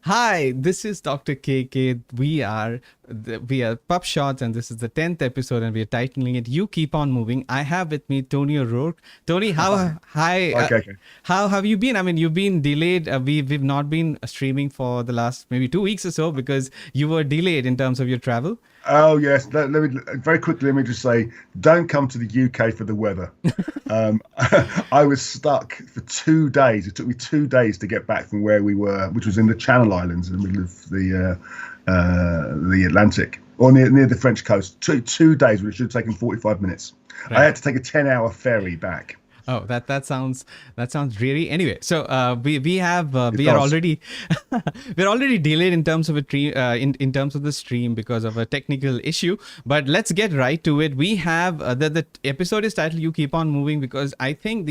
Hi, this is Dr. KK. We are PubShorts, and this is the 10th episode, and we are titling it "You Keep On Moving." I have with me Tony O'Rourke. Tony, Hi. Okay. how have you been? I mean, you've been delayed. We've not been streaming for the last maybe 2 weeks or so because you were delayed in terms of your travel. Oh yes. Let me very quickly. Let me just say, don't come to the UK for the weather. I was stuck for 2 days. It took me 2 days to get back from where we were, which was in the Channel Islands, in the middle of the Atlantic, or near the French coast. 2 days, which should have taken 45 minutes. I Right. had to take a 10-hour ferry back. Oh, that sounds dreary. Anyway, so It we are does. already we're already delayed in terms of in terms of the stream because of a technical issue. But let's get right to it. We have the episode is titled "You Keep On Moving" because I think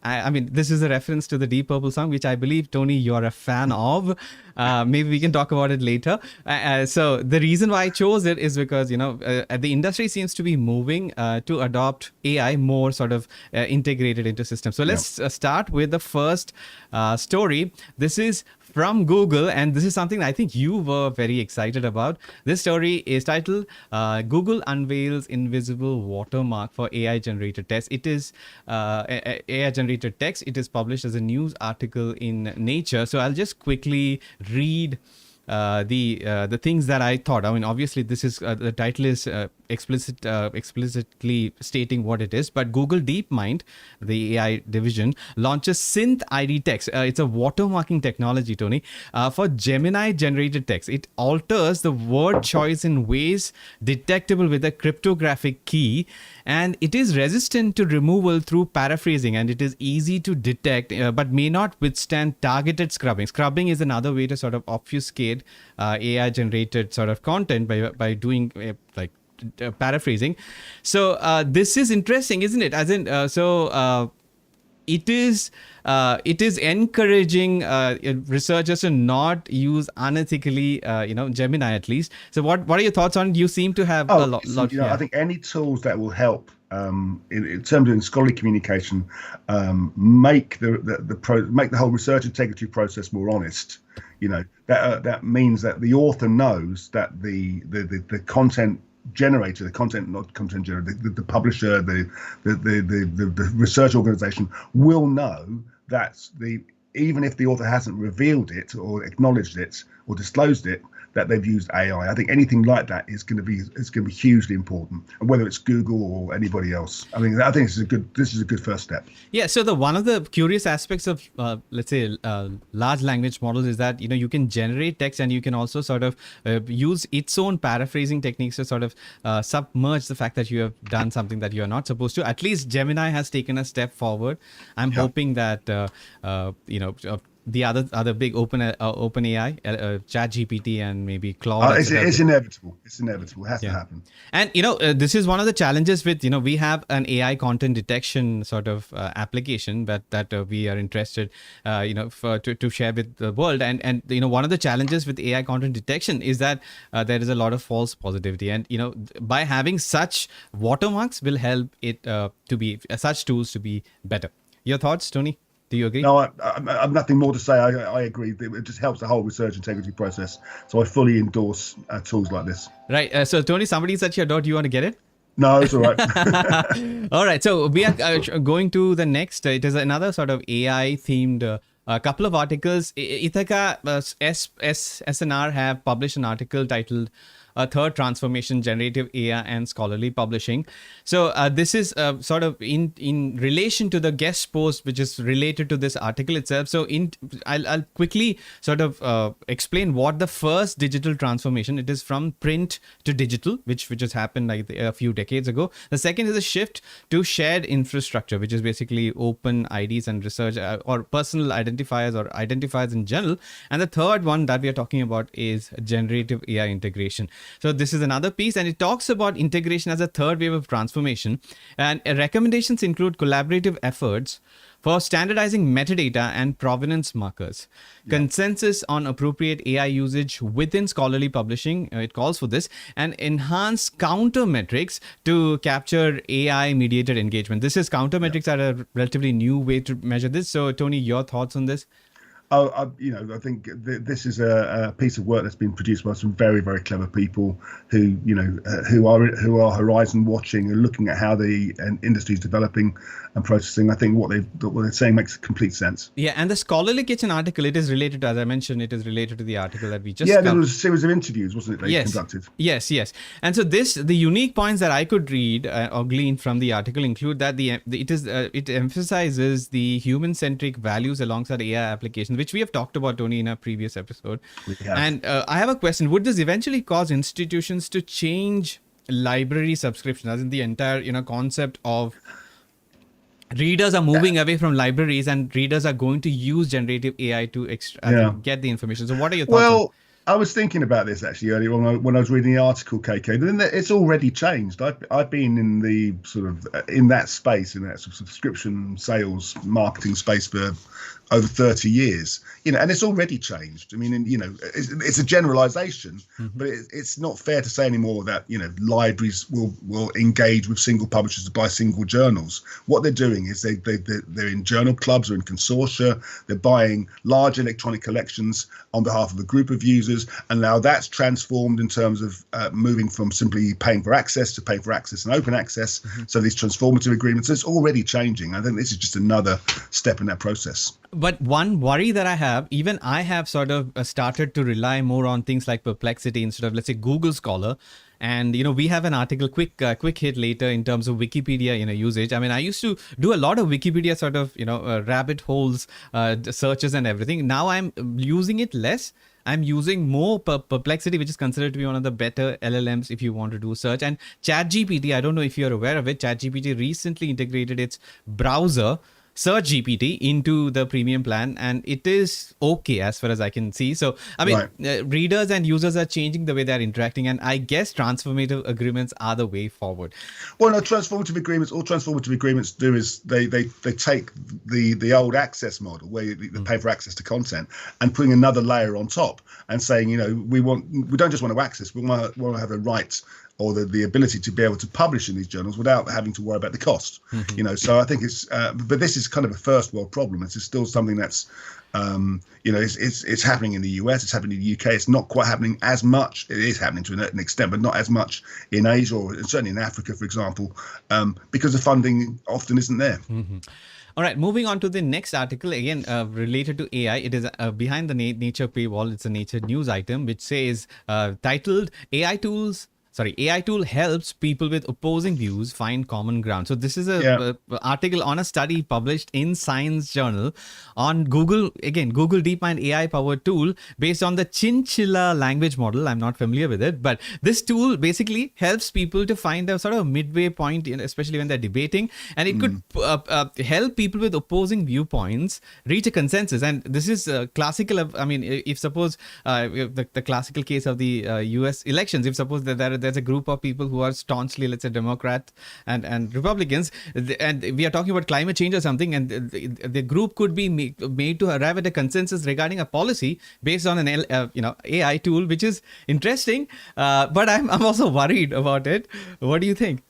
I mean this is a reference to the Deep Purple song, which I believe Tony you're a fan of. Maybe we can talk about it later. So the reason why I chose it is because the industry seems to be moving to adopt AI more sort of integrated into systems. So Yeah. let's start with the first story. This is from Google, and this is something I think you were very excited about. This story is titled "Google Unveils Invisible Watermark for AI Generated Text." It is AI generated text. It is published as a news article in Nature. So I'll just quickly read the things that I thought. I mean, obviously, this is the title is explicitly stating what it is. But Google DeepMind, the AI division, launches Synth ID text. It's a watermarking technology, Tony, for Gemini generated text. It alters the word choice in ways detectable with a cryptographic key, and it is resistant to removal through paraphrasing, and it is easy to detect, but may not withstand targeted scrubbing. Scrubbing is another way to sort of obfuscate AI generated sort of content by doing paraphrasing. So this is interesting, isn't it? As in, it is encouraging researchers to not use unethically, Gemini at least. So what are your thoughts on? You seem to have a Oh, listen, lot, I yeah. think any tools that will help in terms of scholarly communication, make make the whole research integrity process more honest. That means that the author knows that the content generator, the content not content generator, the publisher, the research organization will know that the even if the author hasn't revealed it or acknowledged it or disclosed it, that they've used AI. I think anything like that is going to be hugely important, and whether it's Google or anybody else. I think this is a good first step. Yeah, so the one of the curious aspects of let's say large language models is that you can generate text, and you can also sort of use its own paraphrasing techniques to sort of submerge the fact that you have done something that you are not supposed to. At least Gemini has taken a step forward. I'm Yeah. hoping that the other big open AI, ChatGPT, and maybe Claude, etc. It's inevitable. It's inevitable. It has to Yeah. happen. And this is one of the challenges with we have an AI content detection sort of application that we are interested to share with the world. And one of the challenges with AI content detection is that there is a lot of false positivity, and by having such watermarks will help it to be such tools to be better. Your thoughts, Tony? Do you agree? No, I've nothing more to say. I agree. It just helps the whole research integrity process. So I fully endorse tools like this. Right. So Tony, somebody's at your door. Do you want to get it? No, it's all right. All right, so we are going to the next. It is another sort of AI themed couple of articles. Ithaca SNR have published an article titled "A Third Transformation: Generative AI and Scholarly Publishing." So this is sort of in relation to the guest post, which is related to this article itself. So I'll quickly sort of explain what the first digital transformation. It is from print to digital, which has happened like a few decades ago. The second is a shift to shared infrastructure, which is basically open IDs and research or personal identifiers or identifiers in general. And the third one that we are talking about is generative AI integration. So this is another piece, and it talks about integration as a third wave of transformation. And recommendations include collaborative efforts for standardizing metadata and provenance markers, consensus on appropriate AI usage within scholarly publishing, it calls for this, and enhanced counter metrics to capture AI mediated engagement. This is counter Yeah. metrics are a relatively new way to measure this. So Tony, your thoughts on this? I think this is a piece of work that's been produced by some very, very clever people who, who are horizon watching and looking at how the industry is developing and processing. I think what they're saying makes complete sense. Yeah, and the Scholarly Kitchen article, it is related to, as I mentioned, it is related to the article that we just there was a series of interviews, wasn't it, they conducted? Yes. And so the unique points that I could read or glean from the article include that it emphasizes the human-centric values alongside AI applications, which we have talked about, Tony, in our previous episode. And I have a question. Would this eventually cause institutions to change library subscription, as in the entire concept of readers are moving away from libraries and readers are going to use generative AI to get the information? So what are your thoughts? Well, I was thinking about this actually earlier when I was reading the article, KK. Then it's already changed. I've been in the sort of in that space, in that sort of subscription sales marketing space for over 30 years, and it's already changed. I mean, it's a generalization, but it's not fair to say anymore that, libraries will engage with single publishers to buy single journals. What they're doing is they're in journal clubs or in consortia. They're buying large electronic collections on behalf of a group of users. And now that's transformed in terms of moving from simply paying for access to paying for access and open access. So these transformative agreements, it's already changing. I think this is just another step in that process. But one worry that I have, even I have sort of started to rely more on things like Perplexity instead of, let's say, Google Scholar. And, we have an article, quick hit later in terms of Wikipedia, usage. I mean, I used to do a lot of Wikipedia sort of, rabbit holes, searches and everything. Now I'm using it less. I'm using more Perplexity, which is considered to be one of the better LLMs if you want to do search. And ChatGPT, I don't know if you're aware of it, ChatGPT recently integrated its browser, Search GPT, into the premium plan, and it is okay as far as I can see. So, I mean, readers and users are changing the way they're interacting, and I guess transformative agreements are the way forward. Well, no, transformative agreements do is they take the old access model where you pay for access to content and putting another layer on top and saying, we don't just want to access, we want to have a right or the ability to be able to publish in these journals without having to worry about the cost. So I think it's but this is kind of a first world problem. It's still something that's it's happening in the US, it's happening in the UK. It's not quite happening as much. It is happening to an extent, but not as much in Asia or certainly in Africa, for example, because the funding often isn't there. All right, moving on to the next article, again related to AI. It is behind the Nature paywall. It's a Nature news item which says, titled AI tool helps people with opposing views find common ground. So this is a article on a study published in Science Journal on Google DeepMind AI powered tool based on the Chinchilla language model. I'm not familiar with it, but this tool basically helps people to find a sort of midway point, especially when they're debating, and it could help people with opposing viewpoints reach a consensus. And this is classical. I mean, if suppose the classical case of the US elections, if suppose that there's a group of people who are staunchly, let's say, Democrat and Republicans, and we are talking about climate change or something, and the group could be made to arrive at a consensus regarding a policy based on an AI tool, which is interesting, but I'm also worried about it. What do you think?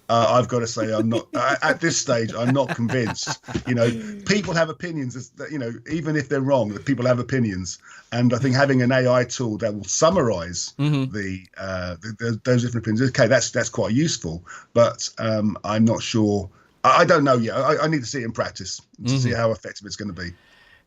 I've got to say, I'm not at this stage. I'm not convinced. People have opinions. Even if they're wrong, that people have opinions. And I think having an AI tool that will summarize those different opinions, okay, that's quite useful. But I'm not sure. I don't know yet. I need to see it in practice to see how effective it's going to be.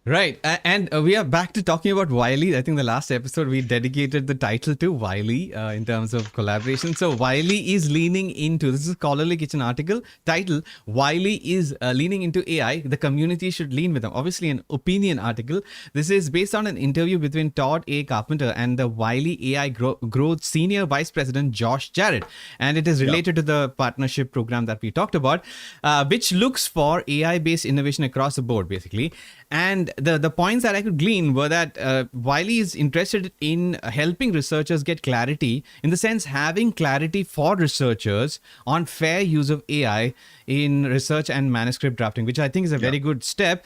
Right. And we are back to talking about Wiley. I think the last episode we dedicated the title to Wiley in terms of collaboration. So Wiley is leaning into, this is a Scholarly Kitchen article title, Wiley is leaning into AI. The community should lean with them. Obviously an opinion article. This is based on an interview between Todd A. Carpenter and the Wiley AI Growth Senior Vice President Josh Jarrett. And it is related to the partnership program that we talked about, which looks for AI-based innovation across the board, basically. And the points that I could glean were that Wiley is interested in helping researchers get clarity, in the sense having clarity for researchers on fair use of AI in research and manuscript drafting, which I think is a very good step.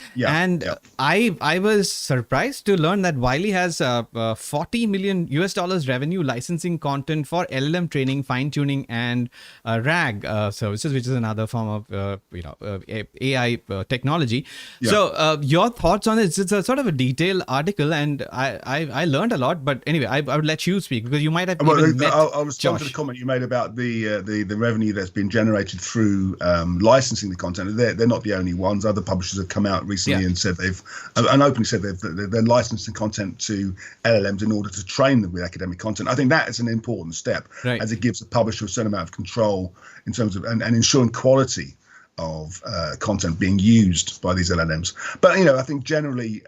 I was surprised to learn that Wiley has $40 million revenue licensing content for LLM training, fine tuning, and RAG services, which is another form of AI technology. So your thoughts on this? It's a sort of a detailed article, and I learned a lot. But anyway, I would let you speak because you might have even met I'll respond to Josh. the comment you made about the revenue that's been generated through licensing the content. They're not the only ones. Other publishers have come out recently and said and openly said they're licensing content to LLMs in order to train them with academic content. I think that is an important step, as it gives the publisher a certain amount of control in terms of and ensuring quality of content being used by these LLMs. But I think generally,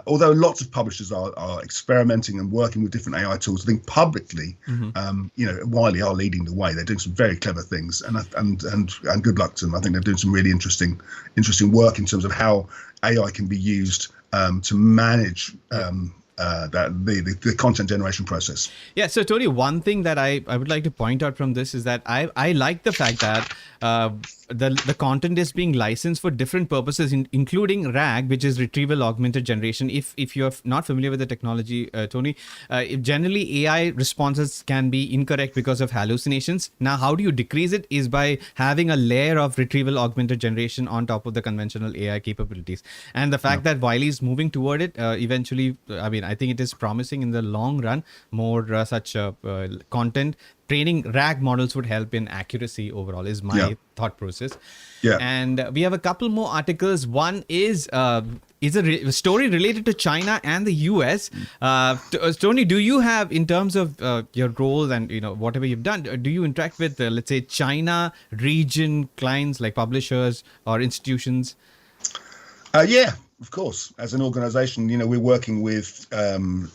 although lots of publishers are experimenting and working with different AI tools, I think publicly, Wiley are leading the way. They're doing some very clever things, and good luck to them. I think they're doing some really interesting work in terms of how AI can be used to manage the content generation process. Yeah, so Tony, one thing that I would like to point out from this is that I like the fact that the content is being licensed for different purposes, including RAG, which is retrieval augmented generation. If you're not familiar with the technology, Tony, generally AI responses can be incorrect because of hallucinations. Now, how do you decrease it is by having a layer of retrieval augmented generation on top of the conventional AI capabilities. And the fact that Wiley is moving toward it, eventually, I think it is promising in the long run. More such content training RAG models would help in accuracy overall is my thought process. And we have a couple more articles. One is a story related to China and the US. Tony, do you have, in terms of your role and whatever you've done, do you interact with let's say China region clients like publishers or institutions? Yeah, of course. As an organization, we're working with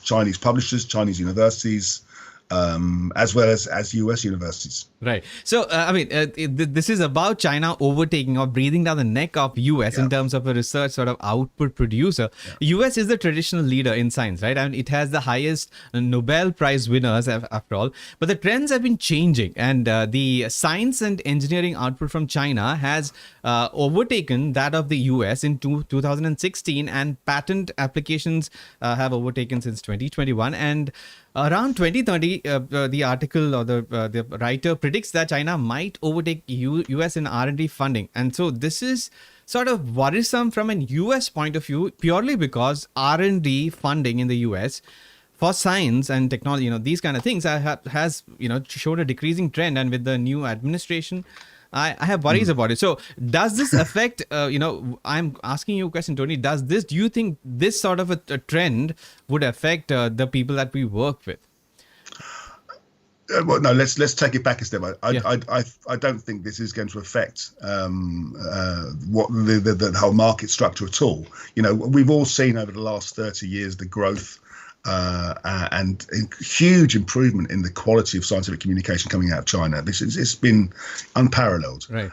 Chinese publishers, Chinese universities, as well as US universities. Right. So, this is about China overtaking or breathing down the neck of US in terms of a research sort of output producer. US is the traditional leader in science, right? And it has the highest Nobel Prize winners after all. But the trends have been changing, and the science and engineering output from China has overtaken that of the US in 2016, and patent applications have overtaken since 2021. And around 2030, the article or the writer predicts that China might overtake US in R&D funding. And so this is sort of worrisome from an US point of view, purely because R&D funding in the US for science and technology, these kind of things has showed a decreasing trend. And with the new administration, I have worries about it. So does this affect, I'm asking you a question, Tony, do you think this sort of a trend would affect the people that we work with? Well, no, let's take it back a step. I don't think this is going to affect what the whole market structure at all. We've all seen over the last 30 years the growth and huge improvement in the quality of scientific communication coming out of China. It's been unparalleled. Right.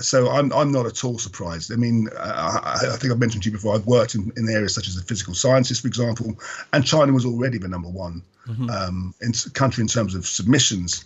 So I'm not at all surprised. I think I've mentioned to you before, I've worked in areas such as the physical sciences, for example, and China was already the number one country in terms of submissions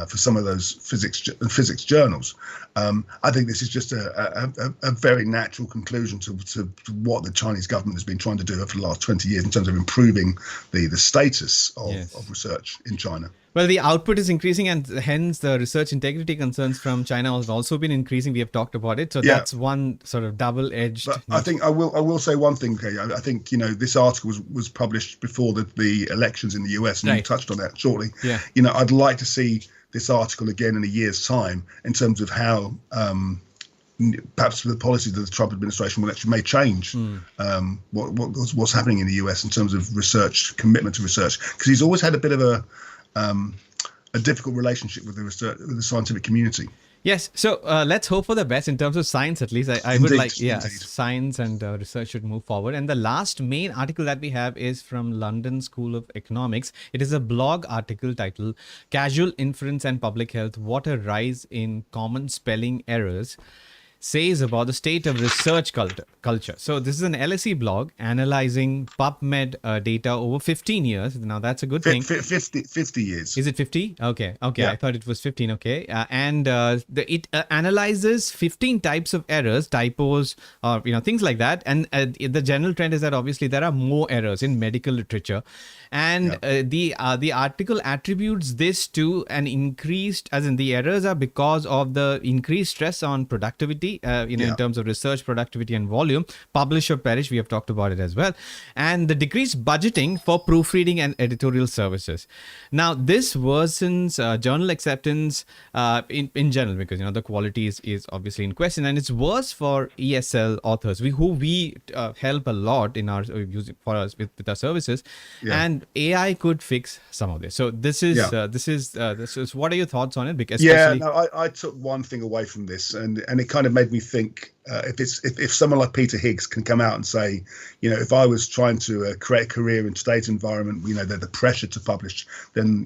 for some of those physics journals. I think this is just a very natural conclusion to what the Chinese government has been trying to do over the last 20 years in terms of improving the status of research in China. Well, the output is increasing, and hence the research integrity concerns from China have also been increasing. We have talked about it. So that's one sort of double-edged. But I think I will say one thing, okay? I think, this article was published before the elections in the US, and you touched on that shortly. Yeah. I'd like to see this article again in a year's time in terms of how perhaps the policies of the Trump administration may change what's happening in the US in terms of research, commitment to research, because he's always had a bit of a difficult relationship with the scientific community. Yes. So let's hope for the best in terms of science, at least. I would like, science and research should move forward. And the last main article that we have is from London School of Economics. It is a blog article titled Casual Inference and Public Health, What a Rise in Common Spelling Errors says about the state of research culture. So this is an LSE blog analyzing PubMed data over 15 years. Now that's a good thing. 50 years. Is it 50? Okay. Yeah. I thought it was 15. Okay. And it analyzes 15 types of errors, typos, or things like that. And the general trend is that obviously there are more errors in medical literature. And the article attributes this to an increased, as in the errors are because of the increased stress on productivity efficiency, in terms of research productivity and volume. Publish or perish, we have talked about it as well. And the decreased budgeting for proofreading and editorial services. Now, this worsens journal acceptance in general, because the quality is obviously in question, and it's worse for ESL authors, who we help a lot in our using for us with our services, and AI could fix some of this. So this is what are your thoughts on it? Because I took one thing away from this, and it kind of made me think, if someone like Peter Higgs can come out and say, if I was trying to create a career in today's environment, the pressure to publish, then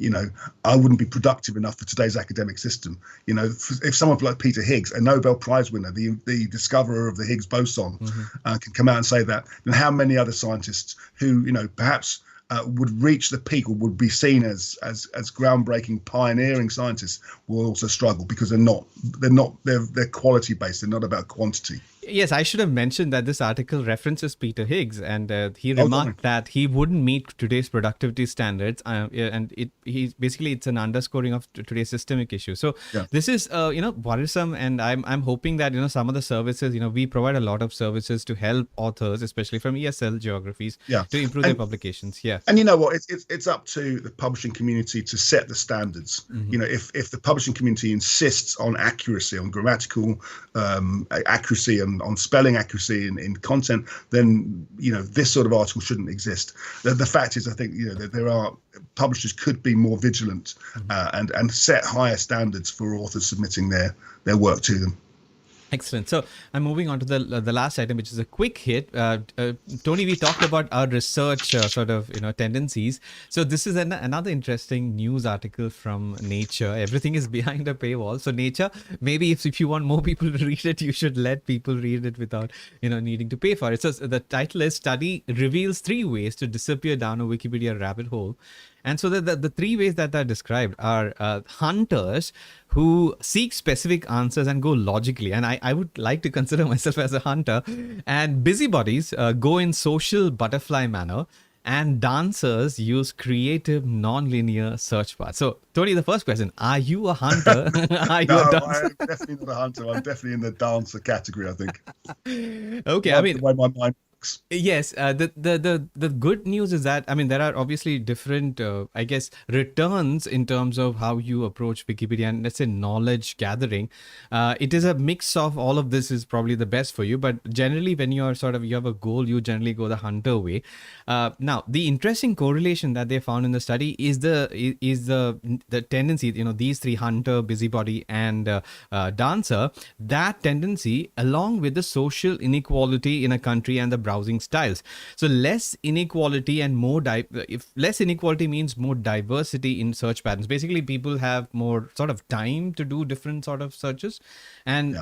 I wouldn't be productive enough for today's academic system. If someone like Peter Higgs, a Nobel Prize winner, the discoverer of the Higgs boson, can come out and say that, then how many other scientists who perhaps would reach the peak or would be seen as groundbreaking, pioneering scientists will also struggle, because they're quality based. They're not about quantity. Yes, I should have mentioned that this article references Peter Higgs, and he remarked that he wouldn't meet today's productivity standards, and it's an underscoring of today's systemic issue. So this is worrisome, and I'm hoping that some of the services, we provide a lot of services to help authors, especially from ESL geographies, to improve their publications. And you know what, it's up to the publishing community to set the standards. If the publishing community insists on accuracy, on grammatical accuracy, and on spelling accuracy in content, then this sort of article shouldn't exist. The fact is, I think that there are publishers could be more vigilant and set higher standards for authors submitting their work to them. Excellent. So I'm moving on to the last item, which is a quick hit. Tony, we talked about our research tendencies. So this is another interesting news article from Nature. Everything is behind a paywall. So Nature, maybe if you want more people to read it, you should let people read it without needing to pay for it. So the title is "Study Reveals 3 Ways to Disappear Down a Wikipedia Rabbit Hole." And so the 3 ways that are described are hunters who seek specific answers and go logically. And I would like to consider myself as a hunter. And busybodies go in social butterfly manner. And dancers use creative non-linear search paths. So, Tony, the first question, are you a hunter? Are you a dancer? I'm definitely not a hunter. I'm definitely in the dancer category, I think. Okay, the way my mind works. Yes, the good news is that, there are obviously different, returns in terms of how you approach Wikipedia and, let's say, knowledge gathering. It is a mix of all of this is probably the best for you, but generally when you have a goal, you generally go the hunter way. Now, the interesting correlation that they found in the study is the tendency, these 3, hunter, busybody, and dancer, that tendency, along with the social inequality in a country and the browsing styles. So less inequality and more if less inequality means more diversity in search patterns. Basically, people have more sort of time to do different sort of searches. And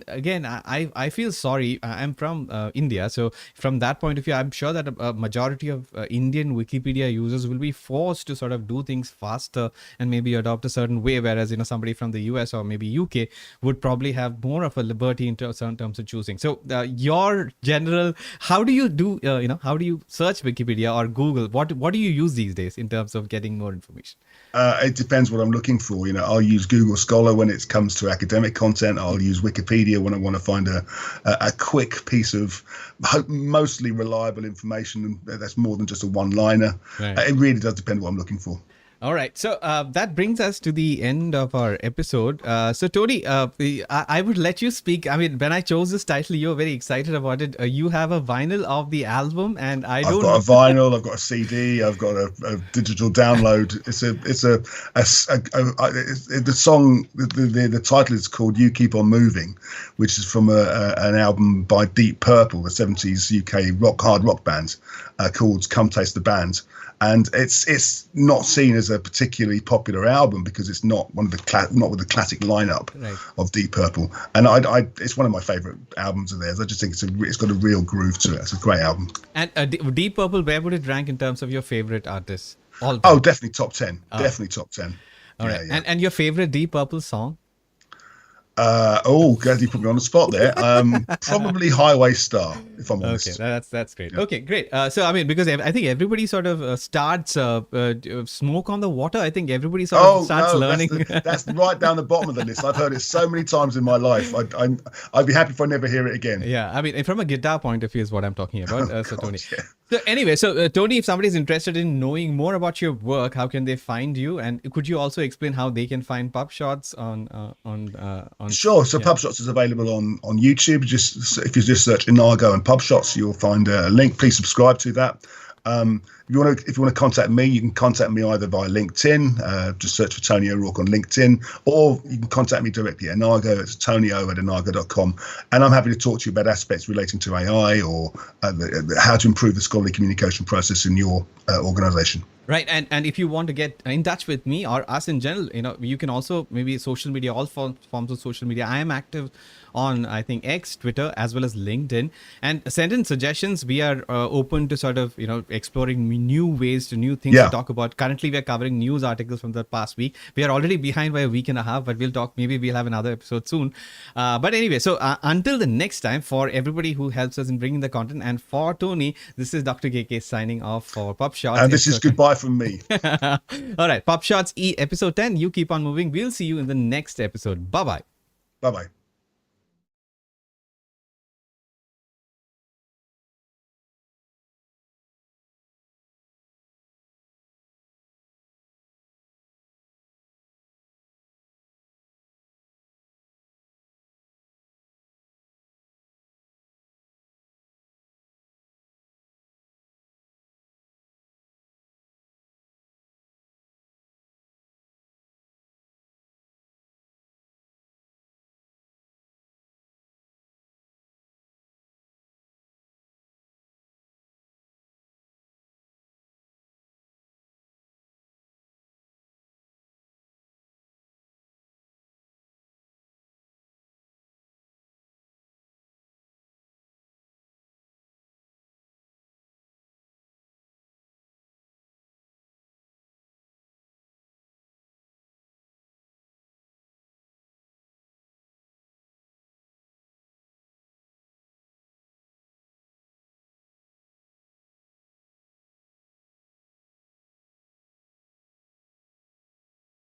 again, I feel sorry. I'm from India, so from that point of view, I'm sure that a majority of Indian Wikipedia users will be forced to sort of do things faster and maybe adopt a certain way, whereas somebody from the US or maybe UK would probably have more of a liberty in terms of choosing. So your general, how do you do how do you search Wikipedia or Google? What do you use these days in terms of getting more information? It depends what I'm looking for. I'll use Google Scholar when it comes to academic content. I'll use Wikipedia when I want to find a quick piece of mostly reliable information, and that's more than just a one-liner. Right. It really does depend what I'm looking for. All right. So that brings us to the end of our episode. So Tony, I would let you speak. When I chose this title, you were very excited about it. You have a vinyl of the album, and I've got a vinyl. I've got a CD. I've got a digital download. The song. The title is called "You Keep On Moving," which is from an album by Deep Purple, the 70s UK hard rock band, called "Come Taste the Band." And it's not seen as a particularly popular album because it's not with the classic lineup of Deep Purple. And it's one of my favorite albums of theirs. I just think it's got a real groove to it. It's a great album. And Deep Purple, where would it rank in terms of your favorite artists? Oh, definitely top 10. Definitely top 10. All right. Yeah. And your favorite Deep Purple song? Glad you put me on the spot there. Probably Highway Star, if I'm honest. Okay, that's great. Yeah. Okay, great. So I mean, because I think everybody sort of starts smoke on the water. I think everybody sort of starts learning. That's right down the bottom of the list. I've heard it so many times in my life. I'd be happy if I never hear it again. Yeah, I mean, from a guitar point of view is what I'm talking about. So Tony. Yeah. So anyway, Tony, if somebody is interested in knowing more about your work, how can they find you? And could you also explain how they can find PubShorts on? Sure. So PubShorts is available on YouTube. Just if you just search Enago and PubShorts, you'll find a link. Please subscribe to that. If you want to contact me, you can contact me either via LinkedIn. Just search for Tony O'Rourke on LinkedIn, or you can contact me directly at Enago. It's tonyo@enago.com, and I'm happy to talk to you about aspects relating to AI or how to improve the scholarly communication process in your organization. Right, and if you want to get in touch with me or us in general, you can also maybe social media, all forms of social media. I am active on, I think, X, Twitter, as well as LinkedIn. And send in suggestions. We are open to sort of, exploring new ways to new things to talk about. Currently, we are covering news articles from the past week. We are already behind by a week and a half, but maybe we'll have another episode soon. But anyway, so until the next time, for everybody who helps us in bringing the content, and for Tony, this is Dr. KK signing off for PubShorts. And this is goodbye from me. All right, PubShorts episode 10. You keep on moving. We'll see you in the next episode. Bye-bye. Bye-bye.